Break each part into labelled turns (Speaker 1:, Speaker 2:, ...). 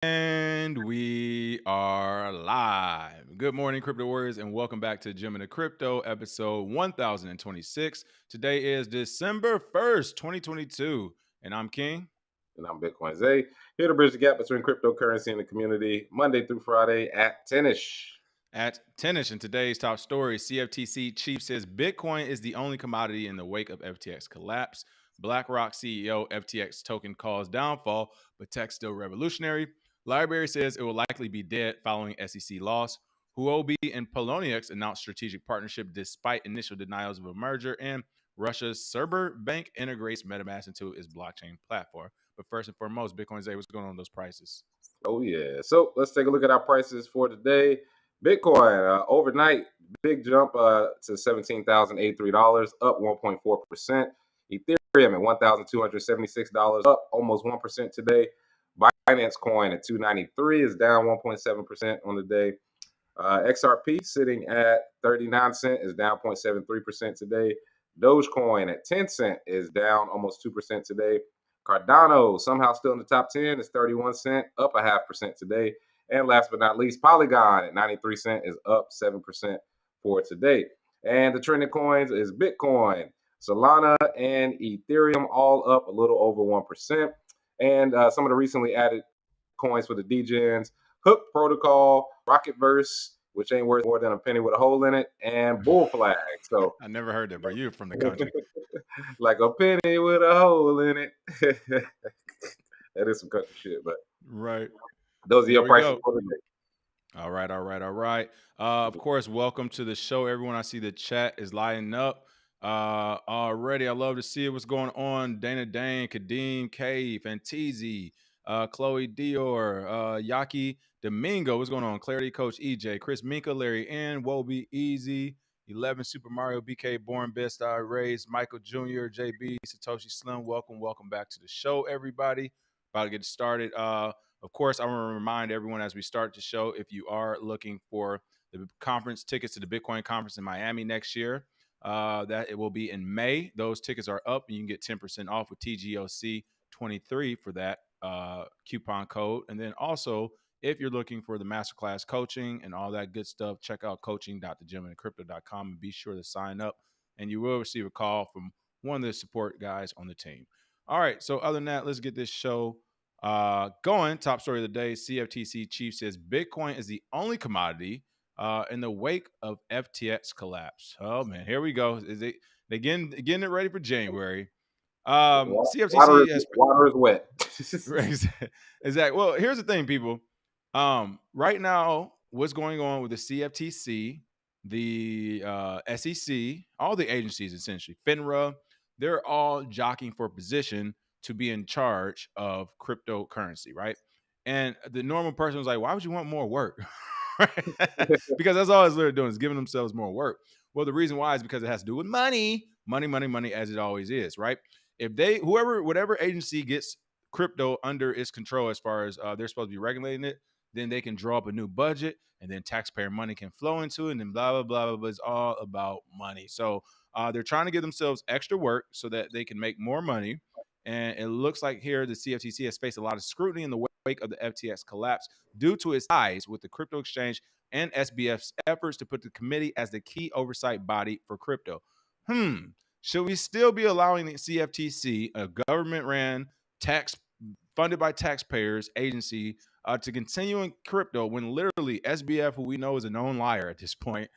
Speaker 1: And we are live. Good morning, Crypto Warriors, and welcome back to Gem and the Crypto, episode 1026. Today is December 1st, 2022, and I'm King.
Speaker 2: And I'm Bitcoin Zay, here to bridge the gap between cryptocurrency and the community, Monday through Friday at 10ish.
Speaker 1: At 10ish, in today's top story, CFTC chief says Bitcoin is the only commodity in the wake of FTX collapse. BlackRock CEO FTX token calls downfall, but tech still revolutionary. Library says it will likely be dead following SEC loss. Huobi and Poloniex announced strategic partnership despite initial denials of a merger. And Russia's Serber Bank integrates MetaMask into its blockchain platform. But first and foremost, Bitcoin Zay, what's going on with those prices?
Speaker 2: Oh, yeah. So let's take a look at our prices for today. Bitcoin, overnight, big jump to $17,083, up 1.4%. Ethereum at $1,276, up almost 1% today. Binance Coin at 293 is down 1.7% on the day. XRP sitting at 39 cent is down 0.73% today. Dogecoin at 10 cent is down almost 2% today. Cardano somehow still in the top 10 is 31 cent, up a half percent today. And last but not least, Polygon at 93 cent is up 7% for today. And the trending coins is Bitcoin, Solana, and Ethereum all up a little over 1%. And some of the recently added coins for the DGens, Hook Protocol, Rocketverse, which ain't worth more than a penny with a hole in it, and Bull Flag. So
Speaker 1: I never heard that, bro. You're from the country.
Speaker 2: like a penny with a hole in it. That is some country shit, but
Speaker 1: Right.
Speaker 2: those are
Speaker 1: There
Speaker 2: your
Speaker 1: we
Speaker 2: prices
Speaker 1: go.
Speaker 2: for the day.
Speaker 1: All right, all right, all right. Of course, welcome to the show, everyone. I see the chat is lighting up already. I love to see what's going on. Dana Dane, Kadeem, Cave, Fanteezy, Chloe Dior, Yaki Domingo. What's going on? Clarity Coach EJ, Chris Minka, Larry N, Woby Easy, 11 Super Mario, BK Born, Best I Raised, Michael Jr., JB, Satoshi Slim. Welcome back to the show, everybody. About to get started. Of course, I want to remind everyone as we start the show, if you are looking for the conference tickets to the Bitcoin conference in Miami next year, that it will be in May. Those tickets are up, and you can get 10% off with TGOC 23 for that coupon code. And then also, if you're looking for the masterclass coaching and all that good stuff, check out coaching.thegemandcrypto.com and be sure to sign up. And you will receive a call from one of the support guys on the team. All right. So other than that, let's get this show going. Top story of the day: CFTC chief says Bitcoin is the only commodity in the wake of FTX collapse. Oh man, here we go. They getting it ready for January?
Speaker 2: Water,
Speaker 1: CFTC has
Speaker 2: water is wet.
Speaker 1: exactly. Well, here's the thing, people. Right now, what's going on with the CFTC, the SEC, all the agencies essentially, FINRA, they're all jockeying for position to be in charge of cryptocurrency, right? And the normal person was like, why would you want more work? Because that's all it's literally doing is giving themselves more work. Well, the reason why is because it has to do with money, money, as it always is, right? If whatever agency gets crypto under its control as far as they're supposed to be regulating it, then they can draw up a new budget and then taxpayer money can flow into it and then blah, blah, blah, blah, blah. It's all about money. So they're trying to give themselves extra work so that they can make more money. And it looks like here the CFTC has faced a lot of scrutiny in the wake of the FTX collapse due to its ties with the crypto exchange and SBF's efforts to put the committee as the key oversight body for crypto. Should we still be allowing the CFTC, a government-ran, tax funded by taxpayers agency, to continue in crypto when literally SBF, who we know is a known liar at this point,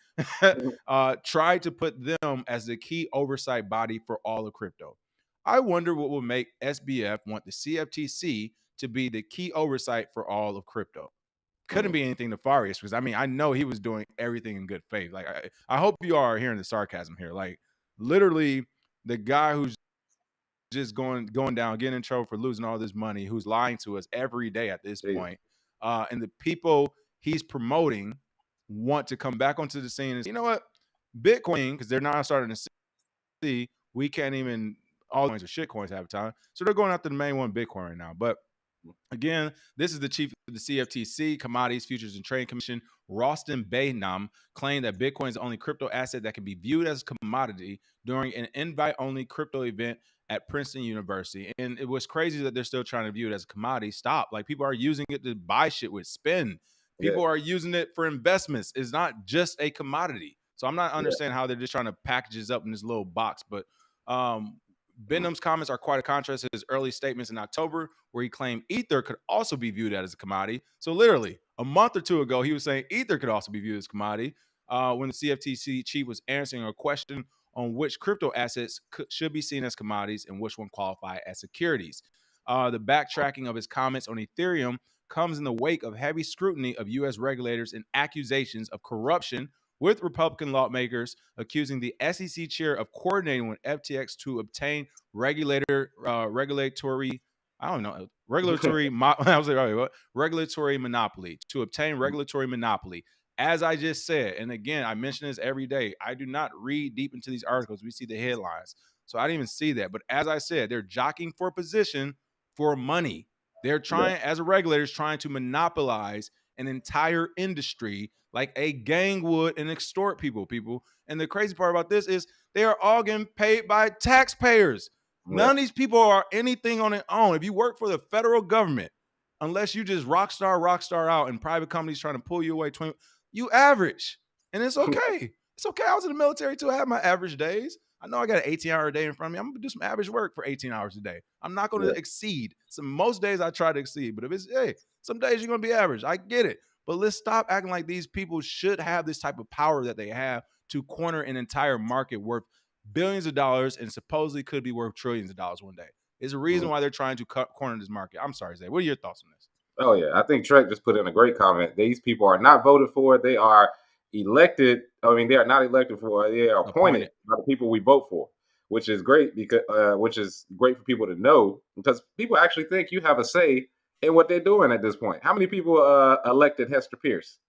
Speaker 1: tried to put them as the key oversight body for all of crypto? I wonder what will make SBF want the CFTC to be the key oversight for all of crypto. Couldn't be anything nefarious because I know he was doing everything in good faith. Like I hope you are hearing the sarcasm here. Like literally, the guy who's just going down, getting in trouble for losing all this money, who's lying to us every day at this point, and the people he's promoting want to come back onto the scene and say, you know what, Bitcoin, because they're now starting to see we can't even all coins are shit coins half the time, so they're going after the main one, Bitcoin, right now. But again, this is the chief of the CFTC, Commodities, Futures, and Trading Commission, Rostin Behnam, claimed that Bitcoin is the only crypto asset that can be viewed as a commodity during an invite-only crypto event at Princeton University. And it was crazy that they're still trying to view it as a commodity. Stop. Like, people are using it to buy shit with, spend.
Speaker 2: Yeah,
Speaker 1: People are using it for investments. It's not just a commodity. So I'm not
Speaker 2: yeah.
Speaker 1: understanding how they're just trying to package this up in this little box. But Benham's comments are quite a contrast to his early statements in October, where he claimed Ether could also be viewed as a commodity. So literally a month or two ago, he was saying Ether could also be viewed as a commodity. When the CFTC chief was answering a question on which crypto assets should be seen as commodities and which one qualify as securities. The backtracking of his comments on Ethereum comes in the wake of heavy scrutiny of U.S. regulators and accusations of corruption, with Republican lawmakers accusing the SEC chair of coordinating with FTX to obtain regulatory. I don't know, regulatory. I was like, all right, what? Regulatory monopoly to obtain regulatory monopoly. As I just said, and again, I mention this every day. I do not read deep into these articles. We see the headlines, so I didn't even see that. But as I said, they're jockeying for position for money. They're
Speaker 2: Yeah.
Speaker 1: trying, as a regulator, trying to monopolize an entire industry like a gang would and extort people. And the crazy part about this is they are all getting paid by taxpayers.
Speaker 2: Yeah.
Speaker 1: None of these people are anything on their own. If you work for the federal government, unless you just rock star out, and private companies trying to pull you away, you average. And it's okay. It's okay. I was in the military too. I have my average days. I know I got an 18-hour day in front of me. I'm gonna do some average work for 18 hours a day. I'm not gonna
Speaker 2: Yeah.
Speaker 1: exceed. Most days I try to exceed, but if it's some days you're gonna be average. I get it. But let's stop acting like these people should have this type of power that they have to corner an entire market worth billions of dollars and supposedly could be worth trillions of dollars one day. There's a reason why they're trying to corner this market. I'm sorry, Zay. What are your thoughts on this?
Speaker 2: Oh yeah, I think Trek just put in a great comment. These people are not voted for; they are elected. I mean, they are not elected for; they are appointed
Speaker 1: Appointed.
Speaker 2: by the people we vote for, which is great because which is great for people to know because people actually think you have a say in what they're doing at this point. How many people elected Hester Pierce?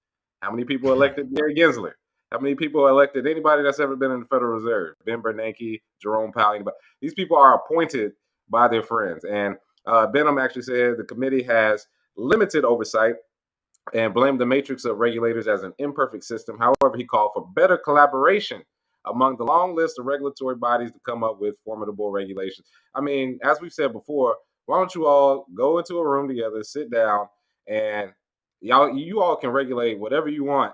Speaker 2: How many people elected Gary Gensler? How many people elected anybody that's ever been in the Federal Reserve? Ben Bernanke, Jerome Powell. Anybody? These people are appointed by their friends, and Benham actually said the committee has limited oversight and blamed the matrix of regulators as an imperfect system. However, he called for better collaboration among the long list of regulatory bodies to come up with formidable regulations. I mean, as we've said before, why don't you all go into a room together, sit down, and you all can regulate whatever you want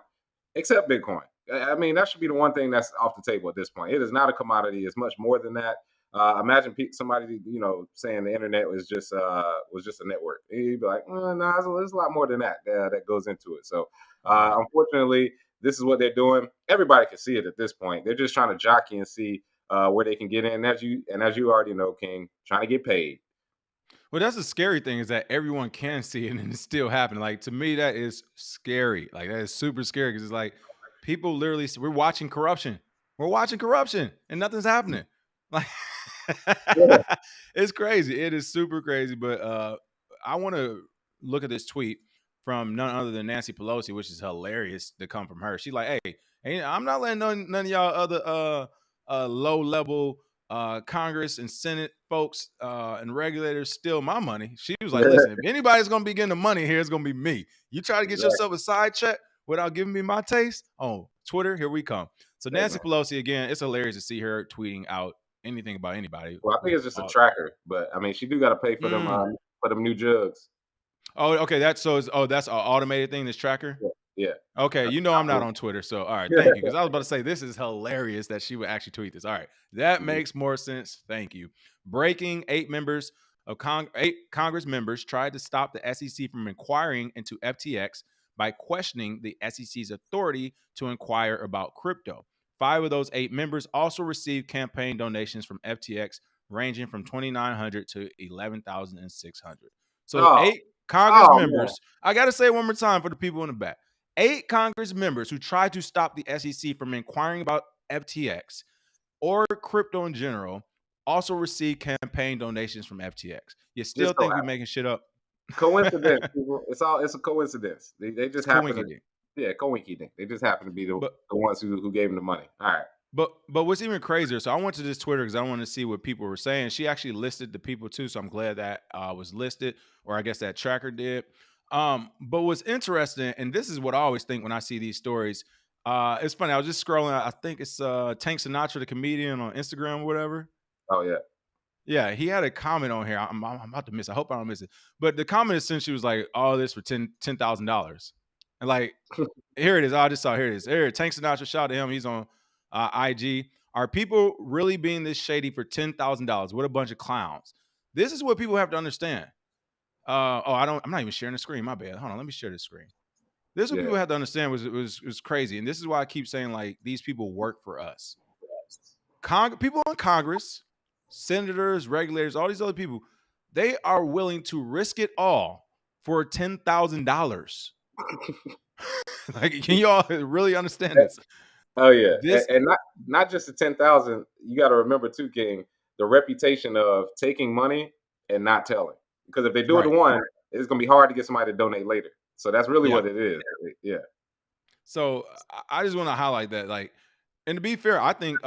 Speaker 2: except Bitcoin. I mean, that should be the one thing that's off the table at this point. It is not a commodity; it's much more than that. Imagine somebody, saying the internet was just a network. You'd be like, no, there's a lot more than that that goes into it. So,
Speaker 1: Right.
Speaker 2: unfortunately, this is what they're doing. Everybody can see it at this point. They're just trying to jockey and see where they can get in. As you already know, King, trying to get paid.
Speaker 1: Well, that's the scary thing, is that everyone can see it and it's still happening. Like, to me, that is scary. Like, that is super scary because it's like people literally, we're watching corruption. We're watching corruption and nothing's happening. Like,
Speaker 2: Yeah,
Speaker 1: it's crazy. It is super crazy. But I want to look at this tweet from none other than Nancy Pelosi, which is hilarious to come from her. She's like, hey, I'm not letting none of y'all other low level Congress and Senate folks and regulators steal my money. She was like,
Speaker 2: yeah,
Speaker 1: listen, if anybody's going to be getting the money here, it's going to be me. You try to get
Speaker 2: exactly.
Speaker 1: yourself a side check without giving me my taste on Twitter, here we come. So
Speaker 2: Hey,
Speaker 1: Nancy
Speaker 2: man.
Speaker 1: Pelosi, again, it's hilarious to see her tweeting out anything about anybody
Speaker 2: Well, I think
Speaker 1: with
Speaker 2: it's just a tracker, but I mean, she do got to pay
Speaker 1: mm.
Speaker 2: for them new jugs.
Speaker 1: Oh, okay. That's that's an automated thing, this tracker.
Speaker 2: Yeah, yeah.
Speaker 1: Okay,
Speaker 2: That's
Speaker 1: I'm not on Twitter, so all right, thank you. Because I was about to say this is hilarious that she would actually tweet this. All right, that makes more sense. Thank you. Breaking: eight Congress members tried to stop the SEC from inquiring into FTX by questioning the SEC's authority to inquire about crypto. 5 of those 8 members also received campaign donations from FTX, ranging from 2,900 to 11,600. So
Speaker 2: oh,
Speaker 1: 8 Congress
Speaker 2: oh man.
Speaker 1: members. I got to say it one more time for the people in the back. 8 Congress members who tried to stop the SEC from inquiring about FTX or crypto in general also received campaign donations from FTX. You still
Speaker 2: Just so
Speaker 1: think we're making shit up?
Speaker 2: coincidence, people. It's a coincidence. They
Speaker 1: It's
Speaker 2: just happen to,
Speaker 1: coinky.
Speaker 2: yeah, coinky dink. They just happen to be
Speaker 1: But
Speaker 2: the ones who gave him the money. All right.
Speaker 1: but what's even crazier? So I went to this Twitter because I wanted to see what people were saying. She actually listed the people too, so I'm glad that was listed, or I guess that tracker did. But what's interesting, and this is what I always think when I see these stories. It's funny. I was just scrolling. I think it's Tank Sinatra, the comedian, on Instagram or whatever.
Speaker 2: Oh yeah.
Speaker 1: Yeah, he had a comment on here. I'm about to miss it. I hope I don't miss it. But the comment essentially was like, all this for $10,000. And like, here it is. I just saw. Here it is. Here, Tank Sinatra. Shout out to him. He's on IG. Are people really being this shady for $10,000? What a bunch of clowns. This is what people have to understand. I'm not even sharing the screen. My bad. Hold on. Let me share the screen. This is what
Speaker 2: Yeah.
Speaker 1: people have to understand was crazy. And this is why I keep saying like these people work for us. People in Congress, senators, regulators, all these other people, they are willing to risk it all for $10,000. Like, can you all really understand this?
Speaker 2: Oh yeah,
Speaker 1: This
Speaker 2: and not just the 10,000. You got to remember too, King, the reputation of taking money and not telling. Because if they do it to
Speaker 1: right.
Speaker 2: one, it's gonna be hard to get somebody to donate later. So that's really
Speaker 1: Yeah.
Speaker 2: what it is. Yeah.
Speaker 1: So I just want to highlight that, like, and to be fair, I think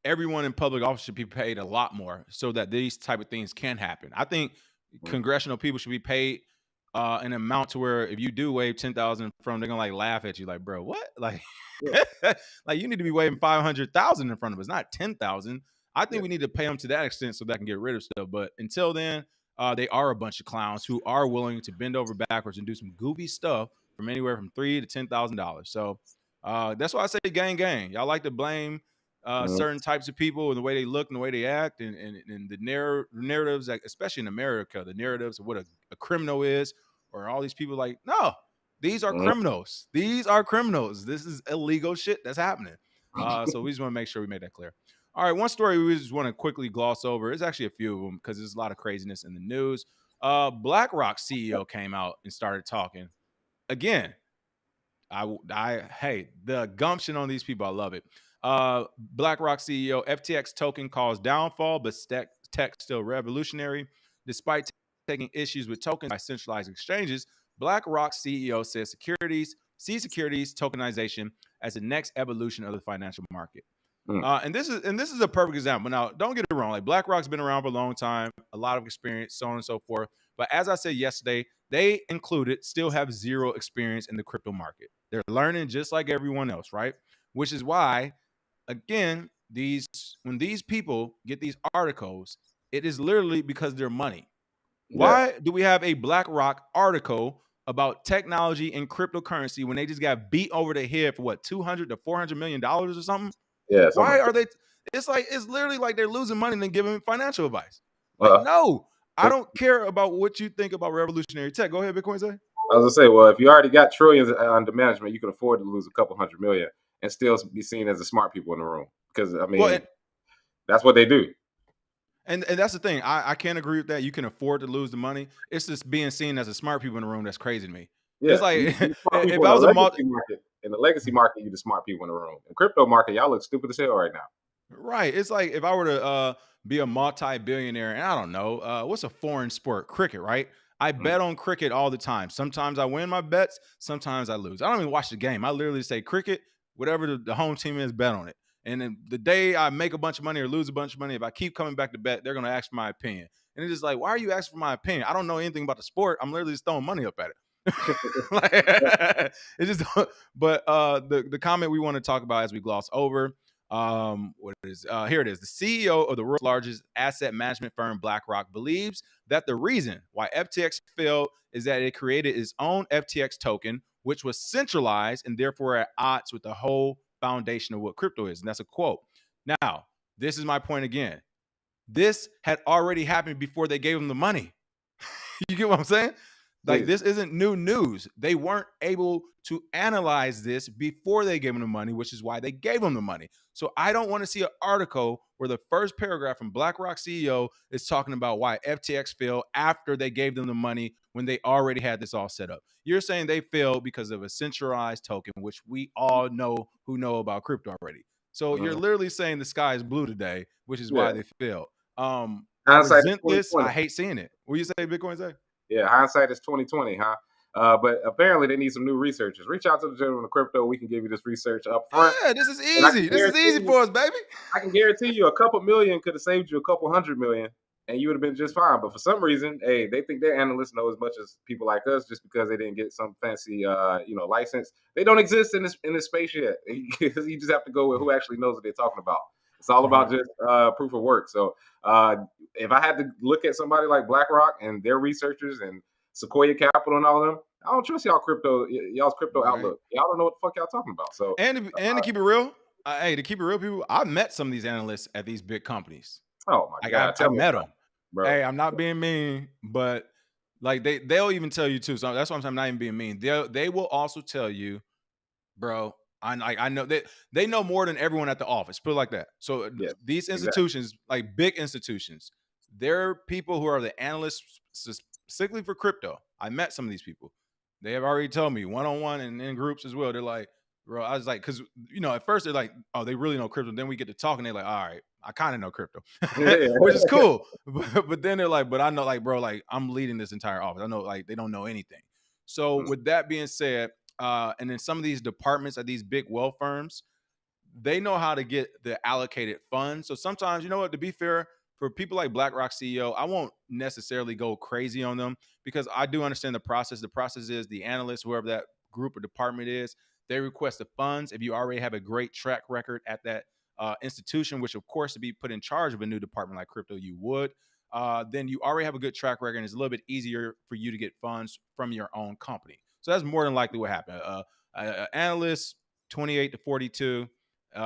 Speaker 1: everyone in public office should be paid a lot more so that these type of things can happen. I think
Speaker 2: Mhm.
Speaker 1: congressional people should be paid an amount to where if you do wave 10,000 from, they're gonna like laugh at you, like, bro, what? Like,
Speaker 2: Yeah.
Speaker 1: like you need to be waving 500,000 in front of us, not 10,000. I think
Speaker 2: Yeah.
Speaker 1: we need to pay them to that extent so that I can get rid of stuff. But until then, they are a bunch of clowns who are willing to bend over backwards and do some goofy stuff from anywhere from $3,000 to $10,000. So that's why I say gang gang. Y'all like to blame
Speaker 2: Mhm.
Speaker 1: certain types of people and the way they look and the way they act and the narratives, like, especially in America, the narratives of what a criminal is, or all these people like, no, these are
Speaker 2: Mhm.
Speaker 1: criminals. These are criminals. This is illegal shit that's happening. So we just want to make sure we make that clear. All right, one story we just want to quickly gloss over. There's actually a few of them because there's a lot of craziness in the news. BlackRock CEO came out and started talking again. Hey, the gumption on these people, I love it. BlackRock CEO, FTX token calls downfall, but tech still revolutionary. Despite taking issues with tokens by centralized exchanges, BlackRock CEO says securities tokenization as the next evolution of the financial market.
Speaker 2: Mhm.
Speaker 1: And this is a perfect example. Now, don't get it wrong. Like, BlackRock's been around for a long time, a lot of experience, so on and so forth. But as I said yesterday, they included still have zero experience in the crypto market. They're learning just like everyone else, right? Which is why, again, when these people get these articles, it is literally because they're money.
Speaker 2: Yeah.
Speaker 1: Why do we have a BlackRock article about technology and cryptocurrency when they just got beat over the head for what, 200 to 400 million dollars or something?
Speaker 2: Yeah. Something
Speaker 1: Why
Speaker 2: like
Speaker 1: are they? It's literally like they're losing money and then giving financial advice.
Speaker 2: that.
Speaker 1: Like, no, I don't care about what you think about revolutionary tech. Go ahead, Bitcoin say.
Speaker 2: I was gonna say, well, if you already got trillions under management, you can afford to lose a couple hundred million and still be seen as the smart people in the room. Because I
Speaker 1: Well,
Speaker 2: mean, that's what they do.
Speaker 1: and that's the thing. I can't agree with that. You can afford to lose the money. It's just being seen as a smart people in the room that's crazy to me. It's
Speaker 2: Yeah,
Speaker 1: like
Speaker 2: you smart people
Speaker 1: if
Speaker 2: in
Speaker 1: I
Speaker 2: the
Speaker 1: was a multi,
Speaker 2: legacy market. In the legacy market, you the smart people in the room. In crypto market, y'all look stupid as hell right now.
Speaker 1: right. It's like if I were to be a multi-billionaire and I don't know, what's a foreign sport? Cricket, right? I
Speaker 2: Mm.
Speaker 1: bet on cricket all the time. Sometimes I win my bets, sometimes I lose. I don't even watch the game. I literally say cricket, whatever the home team is, bet on it. And then the day I make a bunch of money or lose a bunch of money, if I keep coming back to bet, they're gonna ask for my opinion. And it's just like, why are you asking for my opinion? I don't know anything about the sport. I'm literally just throwing money up at it. Like, it's just but the comment we want to talk about as we gloss over, what is here it is. The CEO of the world's largest asset management firm, BlackRock, believes that the reason why FTX failed is that it created its own FTX token, which was centralized and therefore at odds with the whole foundation of what crypto is. And that's a quote. Now, this is my point again. This had already happened before they gave them the money. You get what I'm saying? Like,
Speaker 2: Jesus.
Speaker 1: this isn't new news. They weren't able to analyze this before they gave them the money, which is why they gave them the money. So I don't want to see an article where the first paragraph from BlackRock CEO is talking about why FTX failed after they gave them the money when they already had this all set up. You're saying they failed because of a centralized token, which we all know who know about crypto already. So you're
Speaker 2: Mhm.
Speaker 1: literally saying the sky is blue today, which is why
Speaker 2: Yeah.
Speaker 1: they failed. I
Speaker 2: Hindsight is
Speaker 1: resent this.
Speaker 2: 2020.
Speaker 1: I hate seeing it. What do you say, Bitcoin say?
Speaker 2: Yeah, hindsight is 2020, huh? But apparently they need some new researchers. Reach out to the gentleman of crypto. We can give you this research up front,
Speaker 1: Yeah, this is
Speaker 2: and I can
Speaker 1: easy. This is
Speaker 2: guarantee
Speaker 1: easy
Speaker 2: you,
Speaker 1: for us, baby.
Speaker 2: a couple million could have saved you a couple hundred million, and you would have been just fine. But for some reason, hey, they think their analysts know as much as people like us just because they didn't get some fancy, license. They don't exist in this space yet. You just have to go with who actually knows what they're talking about. It's all
Speaker 1: Right.
Speaker 2: about just proof of work. So if I had to look at somebody like BlackRock and their researchers and Sequoia Capital and all of them, I don't trust y'all's crypto
Speaker 1: Right.
Speaker 2: outlook. Y'all don't know what the fuck y'all talking about. So,
Speaker 1: And to keep it real, hey, to keep it real, people, I've met some of these analysts at these big companies.
Speaker 2: oh my
Speaker 1: Like
Speaker 2: god,
Speaker 1: I
Speaker 2: tell me
Speaker 1: met
Speaker 2: about
Speaker 1: them.
Speaker 2: it, bro.
Speaker 1: Hey, I'm not being mean, but like they'll even tell you too. So that's why I'm saying I'm not even being mean. They will also tell you, bro. I know they know more than everyone at the office. Put it like that. So
Speaker 2: Yes,
Speaker 1: these
Speaker 2: exactly.
Speaker 1: institutions, like big institutions, they're people who are the analysts specifically for crypto. I met some of these people. They have already told me one on one and in groups as well. They're like, bro, I was like, because at first they're like, oh, they really know crypto. Then we get to talking, they're like, all right, I kind of know crypto,
Speaker 2: Yeah,
Speaker 1: which is cool. But then they're like, but I know, like, bro, like I'm leading this entire office. I know, like, they don't know anything. So with that being said, and then some of these departments at these big wealth firms, they know how to get the allocated funds. So sometimes, you know what, to be fair, for people like BlackRock CEO, I won't necessarily go crazy on them because I do understand the process. The process is the analyst, whoever that group or department is, they request the funds. If you already have a great track record at that institution, which of course to be put in charge of a new department like crypto, you would, then you already have a good track record and it's a little bit easier for you to get funds from your own company. So that's more than likely what happened. Analyst, 28 to 42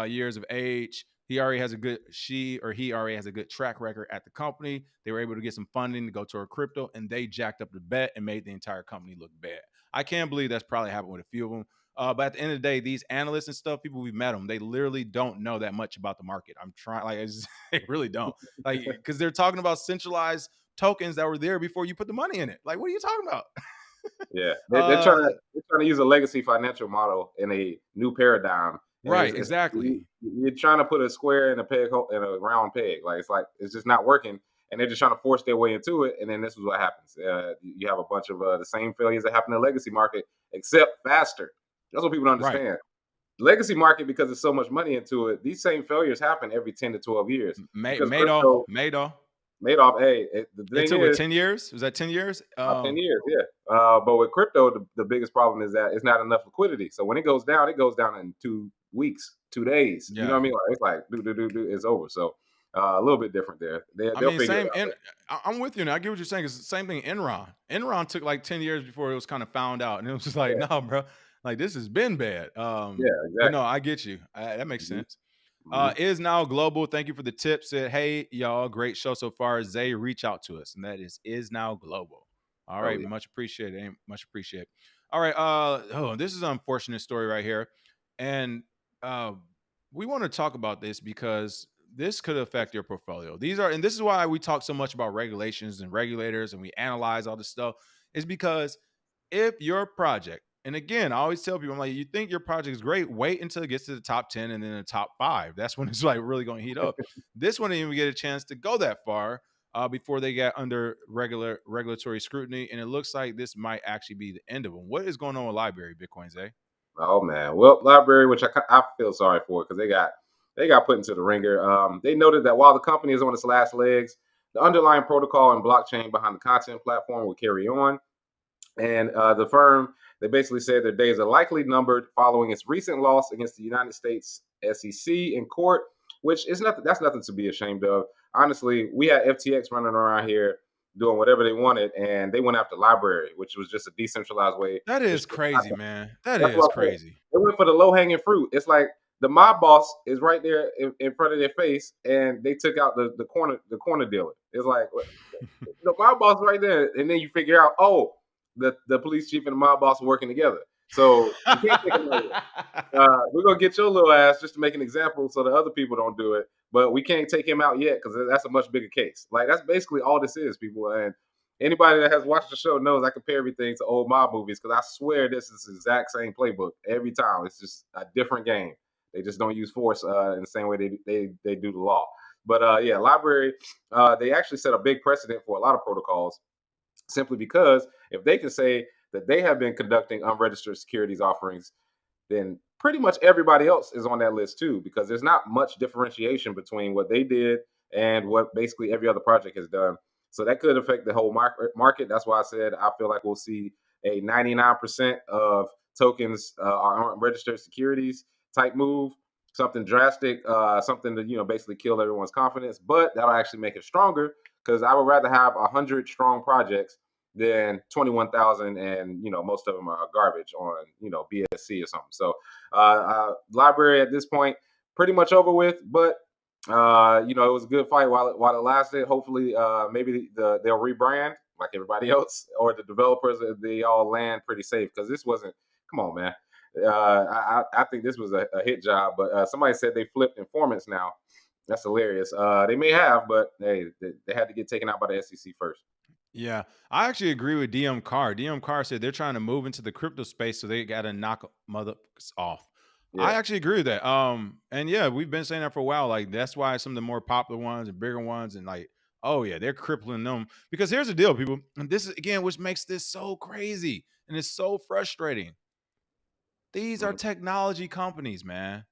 Speaker 1: years of age. He already has a good he already has a good track record at the company. They were able to get some funding to go toward crypto, and they jacked up the bet and made the entire company look bad. I can't believe that's probably happened with a few of them. But at the end of the day, these analysts and stuff, people we've met them, they literally don't know that much about the market. I'm trying, like, they really don't, like, because they're talking about centralized tokens that were there before you put the money in it. Like, what are you talking about?
Speaker 2: yeah.
Speaker 1: uh,
Speaker 2: They're trying to use a legacy financial model in a new paradigm, and
Speaker 1: right, exactly.
Speaker 2: you're trying to put a square in a in a round peg. Like it's just not working, and they're just trying to force their way into it. And then this is what happens. You have a bunch of the same failures that happen in the legacy market, except faster. That's what people don't
Speaker 1: Right.
Speaker 2: understand. Legacy market, because there's so much money into it, these same failures happen every 10 to 12 years because
Speaker 1: Madoff,
Speaker 2: crypto
Speaker 1: Madoff.
Speaker 2: made off. Hey, the
Speaker 1: It
Speaker 2: thing
Speaker 1: took with
Speaker 2: is,
Speaker 1: 10 years? Was that 10 years?
Speaker 2: about 10 years, yeah. But with crypto, the biggest problem is that it's not enough liquidity. So when it goes down in 2 weeks, 2 days. You know
Speaker 1: Yeah.
Speaker 2: what I mean? Like, it's like, it's over. So a little bit different there.
Speaker 1: I
Speaker 2: They'll
Speaker 1: mean,
Speaker 2: figure it
Speaker 1: same.
Speaker 2: out.
Speaker 1: And I'm with you. And I get what you're saying. It's the same thing. Enron. Enron took like 10 years before it was kind of found out, and it was just like,
Speaker 2: Yeah,
Speaker 1: no, bro, like this has been bad.
Speaker 2: yeah,
Speaker 1: But no,
Speaker 2: exactly.
Speaker 1: I get you. That makes
Speaker 2: Hmm.
Speaker 1: sense.
Speaker 2: Hmm.
Speaker 1: Is now global. Thank you for the tip. Said, hey, y'all, great show so far. Zay, reach out to us, and that is now global. All
Speaker 2: Oh
Speaker 1: right,
Speaker 2: yeah.
Speaker 1: much appreciated. Much appreciated. All right. Oh, this is an unfortunate story right here, and uh, we want to talk about this because this could affect your portfolio. And this is why we talk so much about regulations and regulators, and we analyze all this stuff. Is because if your project, and again, I always tell people, I'm like, you think your project is great, wait until it gets to the top 10 and then the top 5. That's when it's like really going to heat up. This one didn't even get a chance to go that far before they got under regulatory scrutiny. And it looks like this might actually be the end of them. What is going on with Library, Bitcoin Zay?
Speaker 2: Oh man. Well, library, which I feel sorry for because they got put into the ringer. They noted that while the company is on its last legs, the underlying protocol and blockchain behind the content platform will carry on. And the firm, they basically said their days are likely numbered following its recent loss against the United States SEC in court, which is nothing. That's nothing to be ashamed of. Honestly, we had FTX running around here doing whatever they wanted, and they went after Library, which was just a decentralized way
Speaker 1: That
Speaker 2: to
Speaker 1: is
Speaker 2: share
Speaker 1: crazy,
Speaker 2: content.
Speaker 1: man. That
Speaker 2: That's what
Speaker 1: is
Speaker 2: I said.
Speaker 1: crazy.
Speaker 2: They went for the low hanging fruit. It's like the mob boss is right there in front of their face, and they took out the corner dealer. It's like the mob boss right there, and then you figure out, oh, the police chief and the mob boss are working together. So you can't take them out yet. We're gonna get your little ass just to make an example, so the other people don't do it. But we can't take him out yet because that's a much bigger case. Like that's basically all this is, people. And anybody that has watched the show knows I compare everything to old mob movies because I swear this is the exact same playbook every time. It's just a different game. They just don't use force in the same way they do the law. But yeah, library, they actually set a big precedent for a lot of protocols simply because if they can say that they have been conducting unregistered securities offerings, then pretty much everybody else is on that list too, because there's not much differentiation between what they did and what basically every other project has done. So that could affect the whole market. That's why I said I feel like we'll see a 99% of tokens are unregistered securities type move. something drastic, something to basically kill everyone's confidence. But that'll actually make it stronger because I would rather have 100 strong projects than 21,000, and most of them are garbage on BSC or something. So library at this point pretty much over with, but it was a good fight while it lasted. Hopefully, maybe they'll rebrand like everybody else, or the developers they all land pretty safe because this wasn't. Come on, man. I think this was a hit job, but somebody said they flipped informants now. That's hilarious. They may have, but hey, they had to get taken out by the SEC first.
Speaker 1: Yeah, I actually agree with DM Carr. DM Carr said they're trying to move into the crypto space, so they got to knock motherfuckers off. I
Speaker 2: Yeah,
Speaker 1: actually agree with that. And yeah, we've been saying that for a while. Like that's why some of the more popular ones and bigger ones, and like, oh yeah, they're crippling them. Because here's the deal, people, and this is again, which makes this so crazy and it's so frustrating. These are
Speaker 2: mhm,
Speaker 1: technology companies, man.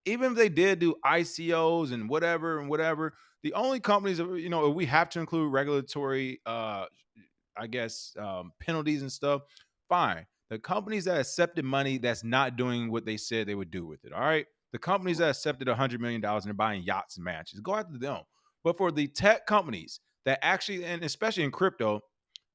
Speaker 1: Even if they did do ICOs and whatever, the only companies that we have to include regulatory I guess penalties and stuff, fine. The companies that accepted money that's not doing what they said they would do with it. All right. The companies that accepted $100 million and they're buying yachts and mansions, go after them. But for the tech companies that actually, and especially in crypto,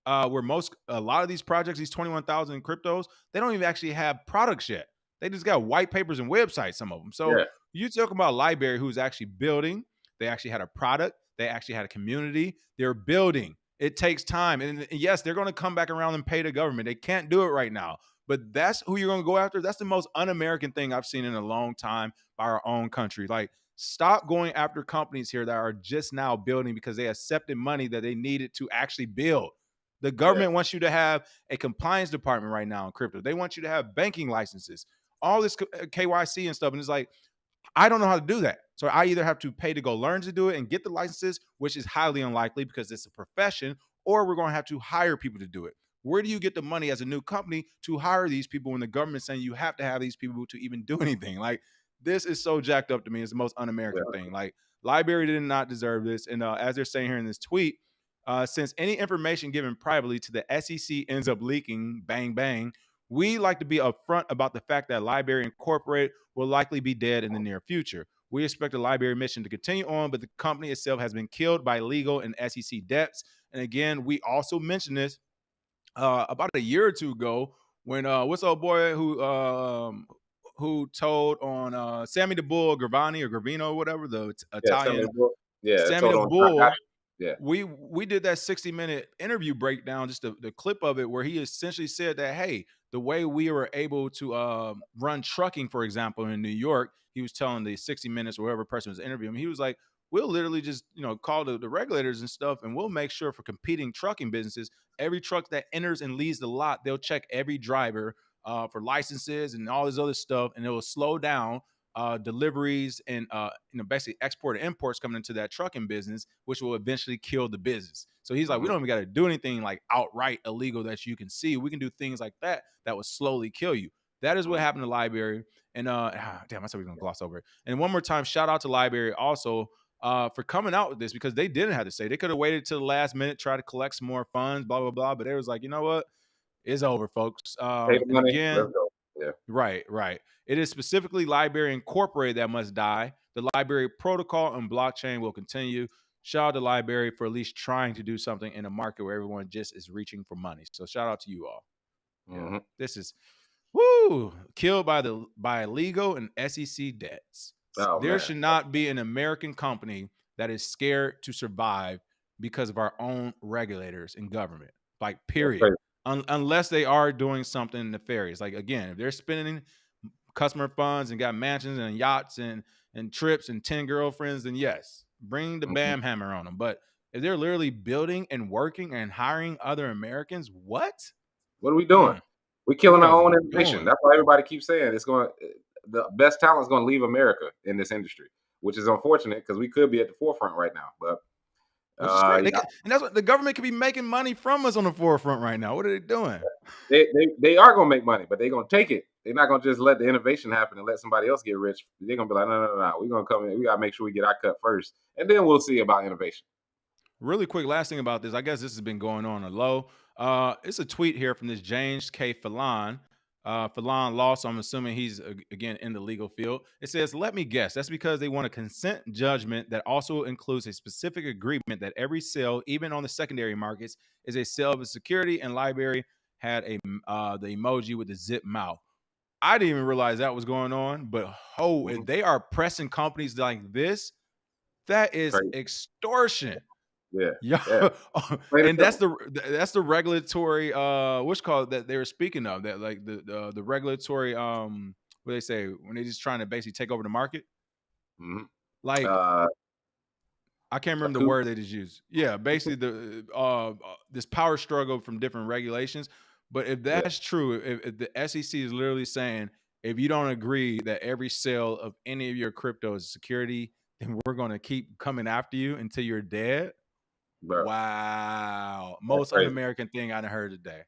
Speaker 1: where a lot of these projects, these 21,000 cryptos, they don't even actually have products yet. They just got white papers and websites, some of them. So
Speaker 2: yeah,
Speaker 1: you talk about Library, who's actually building. They actually had a product. They actually had a community. They're building. It takes time. And yes, they're going to come back around and pay the government. They can't do it right now. But that's who you're going to go after. That's the most un-American thing I've seen in a long time by our own country. Like, stop going after companies here that are just now building because they accepted money that they needed to actually build. The
Speaker 2: yeah.
Speaker 1: government wants you to have a compliance department right now in crypto. They want you to have banking licenses, all this KYC and stuff. And it's like, I don't know how to do that. So I either have to pay to go learn to do it and get the licenses, which is highly unlikely because it's a profession, or we're going to have to hire people to do it. Where do you get the money as a new company to hire these people when the government's saying you have to have these people to even do anything? Like, this is so jacked up to me. It's the most un-American
Speaker 2: Yeah.
Speaker 1: thing. Like, Library did not deserve this. And as they're saying here in this tweet, since any information given privately to the SEC ends up leaking, bang, bang, we like to be upfront about the fact that Library Incorporated will likely be dead in the near future. We expect the Library mission to continue on, but the company itself has been killed by legal and SEC debts. And again, we also mentioned this about a year or two ago when what's old boy who told on Sammy the Bull Gravani or Gravino or whatever, the
Speaker 2: Yeah, send me the
Speaker 1: Italian
Speaker 2: book. Yeah,
Speaker 1: Sammy
Speaker 2: told
Speaker 1: the
Speaker 2: on got
Speaker 1: Bull.
Speaker 2: you. Yeah.
Speaker 1: We did that 60-minute interview breakdown, just the clip of it, where he essentially said that, hey, the way we were able to run trucking, for example, in New York, he was telling the 60 Minutes or whoever person was interviewing him, he was like, we'll literally just call the regulators and stuff, and we'll make sure for competing trucking businesses, every truck that enters and leaves the lot, they'll check every driver for licenses and all this other stuff, and it will slow down deliveries and basically export and imports coming into that trucking business, which will eventually kill the business. So he's like, we
Speaker 2: Hmm.
Speaker 1: don't even got to do anything like outright illegal that you can see. We can do things like that will slowly kill you. That is what
Speaker 2: Hmm.
Speaker 1: happened to Library. And damn, I said we are gonna gloss over it. And one more time, shout out to Library also for coming out with this because they didn't have to say. They could have waited till the last minute, try to collect some more funds, blah blah blah. But they was like, you know what, it's over, folks.
Speaker 2: Pay the
Speaker 1: And
Speaker 2: money. Let's
Speaker 1: again,
Speaker 2: go. Yeah.
Speaker 1: right, right. It is specifically Library Incorporated that must die. The Library protocol and blockchain will continue. Shout out to Library for at least trying to do something in a market where everyone just is reaching for money. So shout out to you all. Yeah,
Speaker 2: Hmm.
Speaker 1: this is killed by legal and SEC debts.
Speaker 2: Oh
Speaker 1: There
Speaker 2: man.
Speaker 1: should not be an American company that is scared to survive because of our own regulators and government. Like,
Speaker 2: That's
Speaker 1: period.
Speaker 2: crazy.
Speaker 1: Unless they are doing something nefarious. Like, again, if they're spending customer funds and got mansions and yachts and trips and 10 girlfriends, then yes, bring the
Speaker 2: Mhm.
Speaker 1: bam hammer on them. But if they're literally building and working and hiring other Americans, what?
Speaker 2: What are we doing?
Speaker 1: Mm,
Speaker 2: We're
Speaker 1: what
Speaker 2: killing our
Speaker 1: are
Speaker 2: own
Speaker 1: we
Speaker 2: innovation.
Speaker 1: doing?
Speaker 2: That's why everybody keeps saying the best talent is going to leave America in this industry, which is unfortunate because we could be at the forefront right now. But
Speaker 1: Which is great.
Speaker 2: yeah,
Speaker 1: And that's what the government could be making money from us on the forefront right now. What are they doing?
Speaker 2: they are going to make money, but they're going to take it. They're not going to just let the innovation happen and let somebody else get rich. They're going to be like, no, no, no, no. We're going to come in. We got to make sure we get our cut first, and then we'll see about innovation.
Speaker 1: Really quick, last thing about this, I guess this has been going on a low. It's a tweet here from this James K. Fallon. Falon Law, so I'm assuming he's again in the legal field. It says, "Let me guess. That's because they want a consent judgment that also includes a specific agreement that every sale, even on the secondary markets, is a sale of a security." And Library had the emoji with the zip mouth. I didn't even realize that was going on. But if
Speaker 2: Mhm.
Speaker 1: they are pressing companies like this, that is
Speaker 2: Crazy.
Speaker 1: extortion.
Speaker 2: Yeah.
Speaker 1: Yeah,
Speaker 2: Yeah. Plain and
Speaker 1: and
Speaker 2: simple.
Speaker 1: that's the regulatory what's called that they were speaking of, that like the regulatory what they say when they're just trying to basically take over the market.
Speaker 2: Mhm.
Speaker 1: Like
Speaker 2: Uh,
Speaker 1: I can't
Speaker 2: a
Speaker 1: remember the
Speaker 2: coup.
Speaker 1: word they just used. Yeah, basically the this power struggle from different regulations. But if
Speaker 2: Yeah.
Speaker 1: that's true, if the SEC is literally saying if you don't agree that every sale of any of your crypto is security, then we're going to keep coming after you until you're dead.
Speaker 2: Bro,
Speaker 1: Wow.
Speaker 2: that's
Speaker 1: Most
Speaker 2: crazy.
Speaker 1: un-American thing I've heard today.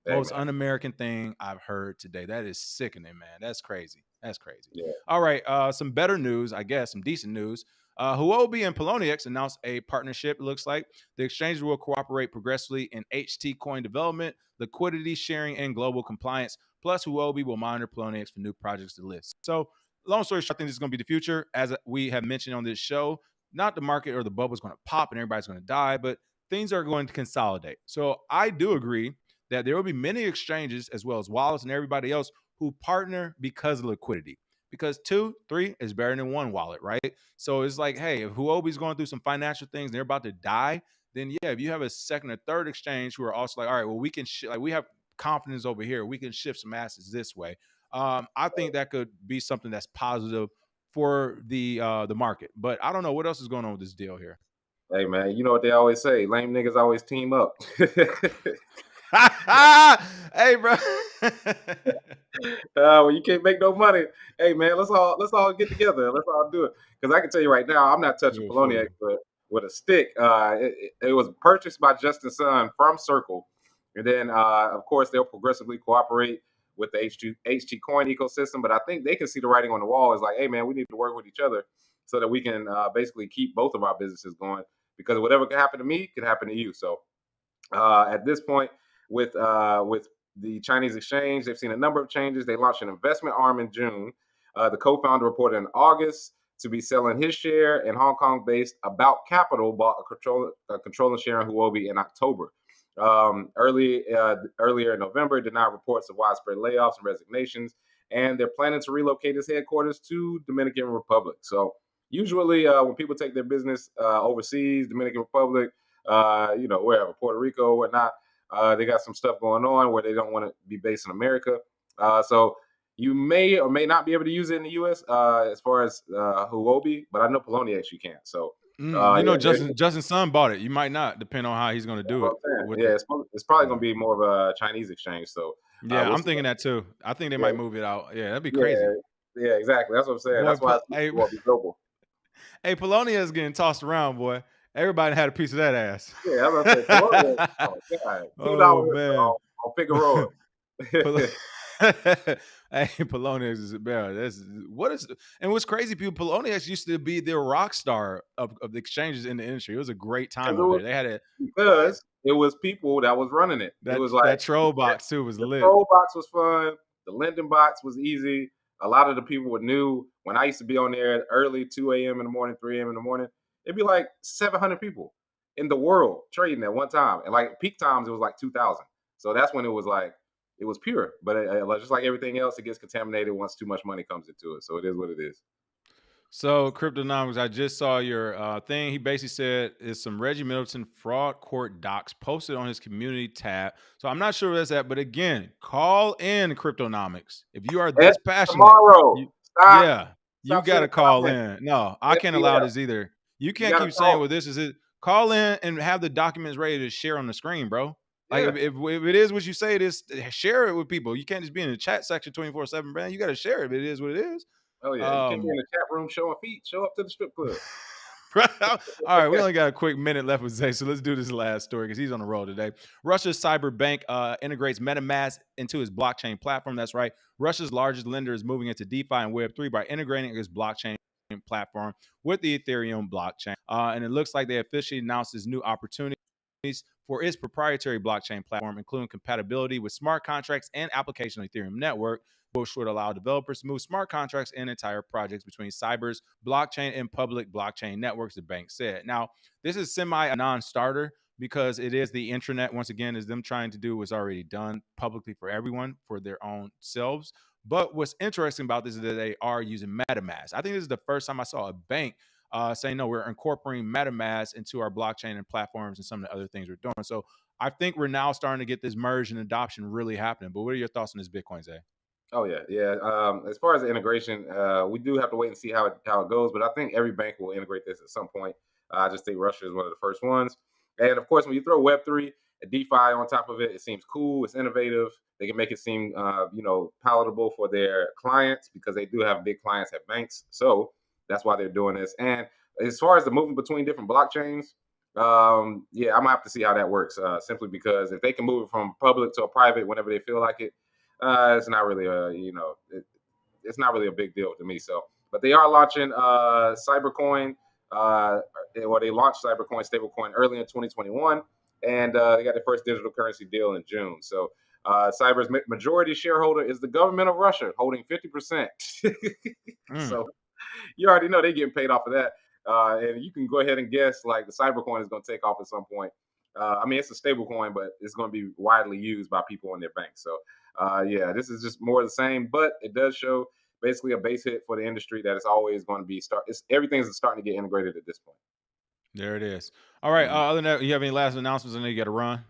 Speaker 2: Hey,
Speaker 1: Most
Speaker 2: man.
Speaker 1: un-American thing I've heard today. That is sickening, man. That's crazy. That's crazy.
Speaker 2: Yeah.
Speaker 1: All right. Some better news, I guess, some decent news. Huobi and Poloniex announced a partnership. It looks like the exchanges will cooperate progressively in HT coin development, liquidity sharing, and global compliance. Plus, Huobi will monitor Poloniex for new projects to list. So, long story short, I think this is going to be the future. As we have mentioned on this show, not the market or the bubble is going to pop and everybody's going to die, but things are going to consolidate. So, I do agree that there will be many exchanges as well as wallets and everybody else who partner because of liquidity. Because 2, 3 is better than one wallet, right? So it's like, hey, if Huobi's going through some financial things and they're about to die, then yeah, if you have a second or third exchange who are also like, all right, well, we can like we have confidence over here, we can shift some assets this way. I think that could be something that's positive for the market. But I don't know what else is going on with this deal here.
Speaker 2: Hey, man. You know what they always say? Lame niggas always team up.
Speaker 1: Hey, bro.
Speaker 2: When you can't make no money, hey man, let's all get together. Let's all do it. Because I can tell you right now, I'm not touching
Speaker 1: Feel
Speaker 2: Polonia
Speaker 1: free.
Speaker 2: with a stick. It was purchased by Justin Sun from Circle, and then of course they'll progressively cooperate with the HT coin ecosystem. But I think they can see the writing on the wall. Is like, hey man, we need to work with each other so that we can basically keep both of our businesses going. Because whatever can happen to me can happen to you. So at this point, with the Chinese exchange, they've seen a number of changes. They launched an investment arm in June. The co-founder reported in August to be selling his share, and Hong Kong-based About Capital bought a controlling share in Huobi in October. Earlier in November, denied reports of widespread layoffs and resignations, and they're planning to relocate its headquarters to Dominican Republic. So usually, when people take their business overseas, Dominican Republic, wherever, Puerto Rico, whatnot. They got some stuff going on where they don't want to be based in America. So you may or may not be able to use it in the U.S. As far as Huobi, but I know Polonia actually can't. So
Speaker 1: You know,
Speaker 2: yeah,
Speaker 1: Justin's son bought it. You might not, depending on how he's going to
Speaker 2: that's
Speaker 1: do
Speaker 2: what
Speaker 1: it
Speaker 2: I'm saying.
Speaker 1: with
Speaker 2: Yeah,
Speaker 1: the.
Speaker 2: it's probably going
Speaker 1: Yeah,
Speaker 2: to be more of a Chinese exchange. So
Speaker 1: yeah,
Speaker 2: we'll
Speaker 1: I'm
Speaker 2: see.
Speaker 1: thinking that too. I think they
Speaker 2: Yeah,
Speaker 1: might move it out. Yeah, that'd be
Speaker 2: yeah,
Speaker 1: crazy,
Speaker 2: yeah, exactly. That's what I'm saying.
Speaker 1: boy.
Speaker 2: That's why it's
Speaker 1: Hey,
Speaker 2: going to be global.
Speaker 1: hey, Polonia is getting tossed around, boy. Everybody had a piece of that ass.
Speaker 2: Yeah, that's what I say. Polonia. Oh God,
Speaker 1: Oh
Speaker 2: $2
Speaker 1: man.
Speaker 2: on Figueroa.
Speaker 1: Pol- hey, Polonius is bro. That's what is and what's crazy, people. Polonius used to be the rock star of the exchanges in the industry. It was a great time over there. They had a what
Speaker 2: Because it was people that was running it. It was like
Speaker 1: that troll box too was
Speaker 2: the
Speaker 1: lit.
Speaker 2: troll box was fun, the Linden box was easy. A lot of the people were new. When I used to be on there early, 2 a.m. in the morning, 3 a.m. in the morning, it'd be like 700 people in the world trading at one time. And like peak times, it was like 2,000. So that's when it was like, it was pure. But just like everything else, it gets contaminated once too much money comes into it. So it is what it is.
Speaker 1: So, Cryptonomics, I just saw your thing. He basically said it's some Reggie Middleton fraud court docs posted on his community tab. So I'm not sure where that's at, but again, call in Cryptonomics. If you are
Speaker 2: And
Speaker 1: this passionate,
Speaker 2: tomorrow,
Speaker 1: you
Speaker 2: stop,
Speaker 1: yeah, you
Speaker 2: stop sending
Speaker 1: gotta call
Speaker 2: comments.
Speaker 1: in. No, I can't allow
Speaker 2: SBF,
Speaker 1: this either. You
Speaker 2: you
Speaker 1: can't
Speaker 2: got to
Speaker 1: keep saying,
Speaker 2: talk.
Speaker 1: well, this is it. Call in and have the documents ready to share on the screen, bro. Like
Speaker 2: Yeah.
Speaker 1: if it is what you say it is, share it with people. You can't just be in the chat section 24/7, man. You gotta share it if it is what it is.
Speaker 2: Oh yeah, you can't be in
Speaker 1: Um
Speaker 2: the chat room showing feet. Show up to the strip club.
Speaker 1: All right, we only got a quick minute left with Zay, so let's do this last story because he's on the roll today. Russia's cyber bank integrates MetaMask into its blockchain platform. That's right. Russia's largest lender is moving into DeFi and Web3 by integrating its blockchain platform with the Ethereum blockchain. And it looks like they officially announced this new opportunities for its proprietary blockchain platform, including compatibility with smart contracts and application of Ethereum network, which would allow developers to move smart contracts and entire projects between Cyber's blockchain and public blockchain networks, the bank said. Now, this is semi a non-starter because it is the intranet. Once again, is them trying to do what's already done publicly for everyone for their own selves. But what's interesting about this is that they are using MetaMask. I think this is the first time I saw a bank saying, no, we're incorporating MetaMask into our blockchain and platforms and some of the other things we're doing. So I think we're now starting to get this merge and adoption really happening. But what are your thoughts on this Bitcoin, Zay?
Speaker 2: Oh yeah, yeah. As far as the integration, we do have to wait and see how it goes. But I think every bank will integrate this at some point. I just think Russia is one of the first ones. And of course, when you throw Web3, DeFi on top of it, it seems cool. It's innovative. They can make it seem, palatable for their clients because they do have big clients at banks. So that's why they're doing this. And as far as the moving between different blockchains, yeah, I'm gonna have to see how that works. Simply because if they can move it from public to a private whenever they feel like it, it's not really it's not really a big deal to me. So, but they are launching Cybercoin, or they launched Cybercoin stablecoin early in 2021, and they got their first digital currency deal in June. So, Cyber's majority shareholder is the government of Russia, holding 50%.
Speaker 1: Mm.
Speaker 2: So, you already know they're getting paid off of that. And you can go ahead and guess like the Cybercoin is going to take off at some point. I mean, it's a stable coin, but it's going to be widely used by people in their banks. So, yeah, this is just more of the same, but it does show basically a base hit for the industry that it's always going to be everything's starting to get integrated at this point.
Speaker 1: There it is. All right.
Speaker 2: Mhm.
Speaker 1: Other than that, you have any last announcements? I know you got to run.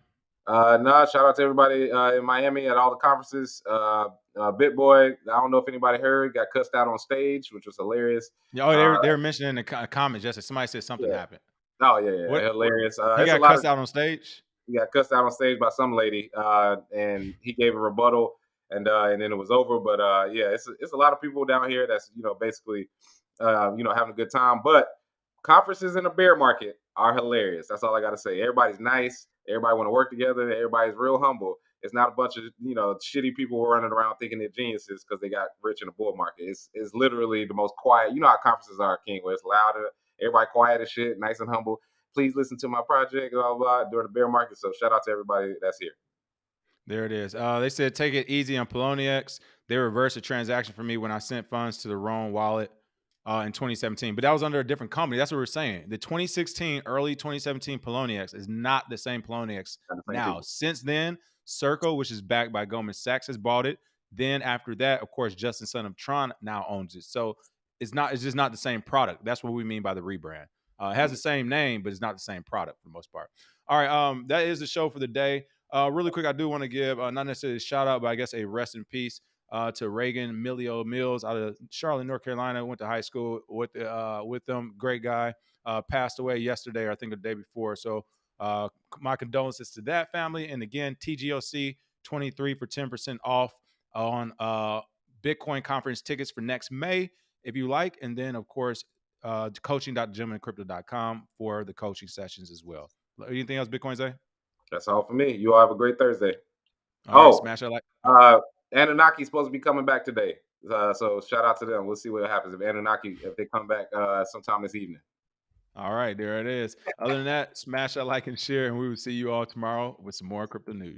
Speaker 2: No, shout out to everybody in Miami at all the conferences. BitBoy, I don't know if anybody heard, got cussed out on stage, which was hilarious.
Speaker 1: Yeah, oh,
Speaker 2: Uh,
Speaker 1: they were mentioning in the comments yesterday. Somebody said something
Speaker 2: yeah.
Speaker 1: happened.
Speaker 2: Oh yeah, yeah,
Speaker 1: What
Speaker 2: hilarious.
Speaker 1: he
Speaker 2: It's a
Speaker 1: got
Speaker 2: lot of
Speaker 1: cussed out on stage?
Speaker 2: He got cussed out on stage by some lady, and he gave a rebuttal, and then it was over. But yeah, it's a lot of people down here that's basically having a good time. But conferences in the bear market are hilarious. That's all I got to say. Everybody's nice. Everybody want to work together. Everybody's real humble. It's not a bunch of shitty people running around thinking they're geniuses because they got rich in the bull market. It's literally the most quiet. You know how conferences are, King, where it's louder, everybody quiet as shit, nice and humble. Please listen to my project, blah, blah, blah, during the bear market. So shout out to everybody that's here.
Speaker 1: There it is. They said take it easy on Poloniex. They reversed a transaction for me when I sent funds to the wrong wallet in 2017, but that was under a different company. That's what we're saying. The 2016, early 2017 Poloniex is not the same Poloniex
Speaker 2: Not the same
Speaker 1: now.
Speaker 2: people.
Speaker 1: Since then, Circle, which is backed by Goldman Sachs, has bought it. Then after that, of course, Justin Son of Tron now owns it. So it's not. It's just not the same product. That's what we mean by the rebrand. It has the same name, but it's not the same product for the most part. All right. That is the show for the day. Really quick, I do want to give not necessarily a shout out, but I guess a rest in peace to Reagan Milio Mills out of Charlotte, North Carolina. Went to high school with them. Great guy. Passed away yesterday, or I think the day before. So my condolences to that family. And again, TGOC 23 for 10% off on Bitcoin conference tickets for next May, if you like. And then, of course, coaching.gemandcrypto.com for the coaching sessions as well. Anything else, Bitcoin say?
Speaker 2: That's all for me. You all have a great Thursday.
Speaker 1: All right,
Speaker 2: Oh,
Speaker 1: smash that like.
Speaker 2: uh, Anunnaki's supposed to be coming back today. So shout out to them. We'll see what happens if they come back sometime this evening.
Speaker 1: All right, there it is. Other than that, smash that like and share, and we will see you all tomorrow with some more crypto news.